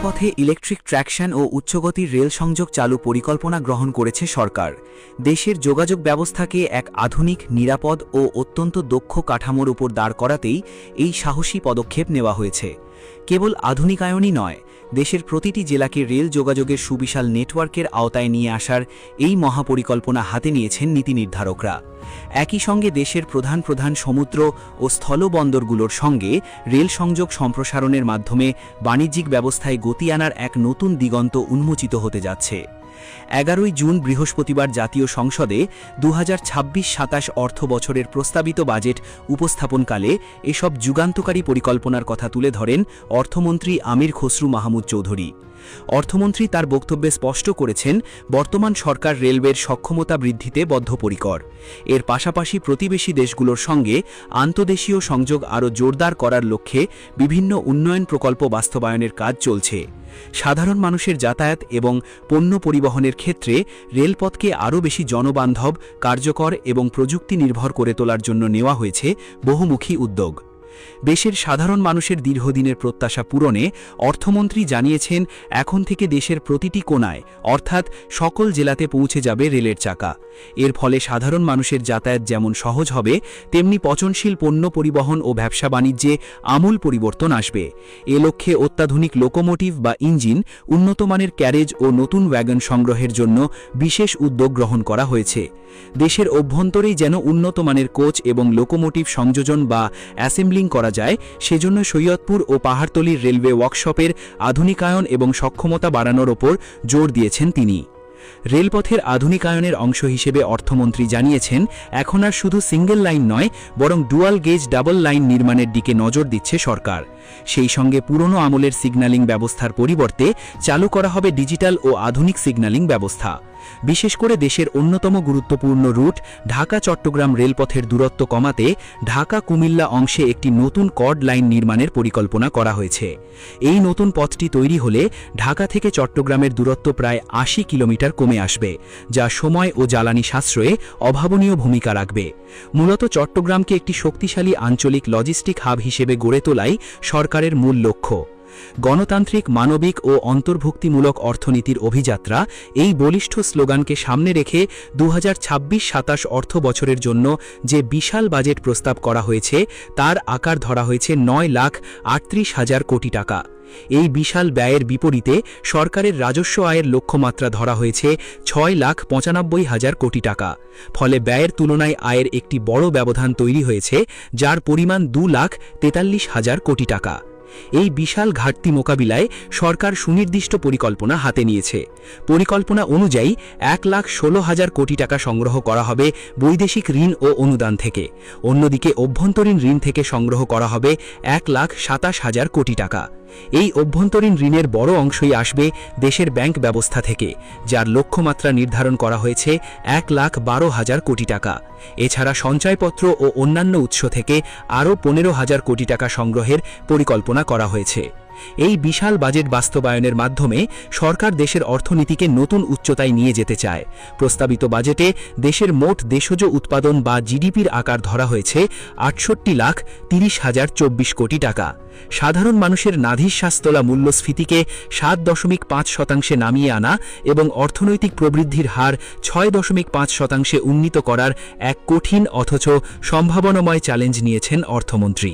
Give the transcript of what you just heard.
রেলপথে electric traction ও উচ্চগতির rail সংযোগ চালু পরিকল্পনা গ্রহণ করেছে সরকার। দেশের যোগাযোগ ব্যবস্থাকে এক আধুনিক, নিরাপদ ও অত্যন্ত দক্ষ কাঠামোর উপর দাঁড় করাতেই এই সাহসী পদক্ষেপ নেওয়া হয়েছে। কেবল আধুনিকায়নই নয়, দেশের প্রতিটি জেলাকে রেল যোগাযোগের সুবিশাল নেটওয়ার্কের আওতায় নিয়ে আসার এই মহাপরিকল্পনা হাতে নিয়েছেন নীতি নির্ধারকরা। একই সঙ্গে দেশের প্রধান প্রধান সমুদ্র ও স্থলবন্দরগুলোর সঙ্গে রেল সংযোগ সম্প্রসারণের মাধ্যমে বাণিজ্যিক ব্যবস্থায় গতি আনার এক নতুন দিগন্ত উন্মোচিত হতে যাচ্ছে। 11 জুন বৃহস্পতিবার জাতীয় সংসদে 2026-27 অর্থ বছরের প্রস্তাবিত বাজেট উপস্থাপনকালে এসব যুগান্তকারী পরিকল্পনার কথা তুলে ধরেন অর্থমন্ত্রী আমির খসরু মাহমুদ চৌধুরী। অর্থমন্ত্রী তার বক্তব্যে স্পষ্ট করেছেন, বর্তমান সরকার রেলওয়ের সক্ষমতা বৃদ্ধিতে বদ্ধপরিকর। এর পাশাপাশি প্রতিবেশী দেশগুলোর সঙ্গে আন্তদেশীয় সংযোগ আরও জোরদার করার লক্ষ্যে বিভিন্ন উন্নয়ন প্রকল্প বাস্তবায়নের কাজ চলছে। সাধারণ মানুষের যাতায়াত এবং পণ্য পরিবহনের ক্ষেত্রে রেলপথকে আরও বেশি জনবান্ধব, কার্যকর এবং প্রযুক্তি নির্ভর করে তোলার জন্য নেওয়া হয়েছে বহুমুখী উদ্যোগ। দেশের সাধারণ মানুষের দীর্ঘদিনের প্রত্যাশা পূরণে অর্থমন্ত্রী জানিয়েছেন, এখন থেকে দেশের প্রতিটি কোণায় অর্থাৎ সকল জেলাতে পৌঁছে যাবে রেলের চাকা। এর ফলে সাধারণ মানুষের যাতায়াত যেমন সহজ হবে, তেমনি পচনশীল পণ্য পরিবহন ও ব্যবসা বাণিজ্যে আমূল পরিবর্তন আসবে। এ লক্ষ্যে অত্যাধুনিক লোকোমোটিভ বা ইঞ্জিন, উন্নতমানের ক্যারেজ ও নতুন ওয়াগন সংগ্রহের জন্য বিশেষ উদ্যোগ গ্রহণ করা হয়েছে। দেশের অভ্যন্তরেই যেন উন্নতমানের কোচ এবং লোকোমোটিভ সংযোজন বা অ্যাসেম্বলিং করা যায়, সেজন্য সৈয়দপুর ও পাহাড়তলীর রেলওয়ে ওয়ার্কশপের আধুনিকায়ন এবং সক্ষমতা বাড়ানোর ওপর জোর দিয়েছেন তিনি। রেলপথের আধুনিকায়নের অংশ হিসেবে অর্থমন্ত্রী জানিয়েছেন, এখন আর শুধু সিঙ্গেল লাইন নয়, বরং ডুয়াল গেজ ডাবল লাইন নির্মাণের দিকে নজর দিচ্ছে সরকার। সেই সঙ্গে পুরনো আমলের সিগন্যালিং ব্যবস্থার পরিবর্তে চালু করা হবে ডিজিটাল ও আধুনিক সিগন্যালিং ব্যবস্থা। বিশেষ করে দেশের অন্যতম গুরুত্বপূর্ণ রুট ঢাকা-চট্টগ্রাম রেলপথের দূরত্ব কমাতে ঢাকা-কুমিল্লা অংশে একটি নতুন কর্ড লাইন নির্মাণের পরিকল্পনা করা হয়েছে। এই নতুন পথটি তৈরি হলে ঢাকা থেকে চট্টগ্রামের দূরত্ব প্রায় 80 কিলোমিটার কমে আসবে, যা সময় ও জ্বালানি সাশ্রয়ে অভাবনীয় ভূমিকা রাখবে। মূলত চট্টগ্রামকে একটি শক্তিশালী আঞ্চলিক লজিস্টিক হাব হিসেবে গড়ে তোলাই সরকারের মূল লক্ষ্য। গণতান্ত্রিক, মানবিক ও অন্তর্ভুক্তিমূলক অর্থনীতির অভিযাত্রা, এই বলিষ্ঠ স্লোগানকে সামনে রেখে 2026-27 অর্থ বছরের জন্য যে বিশাল বাজেট প্রস্তাব করা হয়েছে, তার আকার ধরা হয়েছে 9,38,000 কোটি টাকা। এই বিশাল ব্যয়ের বিপরীতে সরকারের রাজস্ব আয়ের লক্ষ্যমাত্রা ধরা হয়েছে 6,95,000 কোটি টাকা। ফলে ব্যয়ের তুলনায় আয়ের একটি বড় ব্যবধান তৈরি হয়েছে, যার পরিমাণ 2,43,000 কোটি টাকা। এই বিশাল ঘাটতি মোকাবিলায় সরকার সুনির্দিষ্ট পরিকল্পনা হাতে নিয়েছে। পরিকল্পনা অনুযায়ী 1,16,000 কোটি টাকা সংগ্রহ করা হবে বৈদেশিক ঋণ ও অনুদান থেকে। অন্যদিকে অভ্যন্তরীণ ঋণ থেকে সংগ্রহ করা হবে 1,27,000 কোটি টাকা। এই অভ্যন্তরীণ ঋণের বড় অংশই আসবে দেশের ব্যাংক ব্যবস্থা থেকে, যার লক্ষ্যমাত্রা নির্ধারণ করা হয়েছে 1,12,000 কোটি টাকা। এছাড়া সঞ্চয়পত্র ও অন্যান্য উৎস থেকে আরও 15,000 কোটি টাকা সংগ্রহের পরিকল্পনা করা হয়েছে। এই বিশাল বাজেট বাস্তবায়নের মাধ্যমে সরকার দেশের অর্থনীতিকে নতুন উচ্চতায় নিয়ে যেতে চায়। প্রস্তাবিত বাজেটে দেশের মোট দেশজ উৎপাদন বা জিডিপির আকার ধরা হয়েছে 68,30,024 কোটি টাকা। সাধারণ মানুষের নাভিশ্বাস তোলা মূল্যস্ফীতিকে 7.5% নামিয়ে আনা এবং অর্থনৈতিক প্রবৃদ্ধির হার 6.5% উন্নীত করার এক কঠিন অথচ সম্ভাবনাময় চ্যালেঞ্জ নিয়েছেন অর্থমন্ত্রী।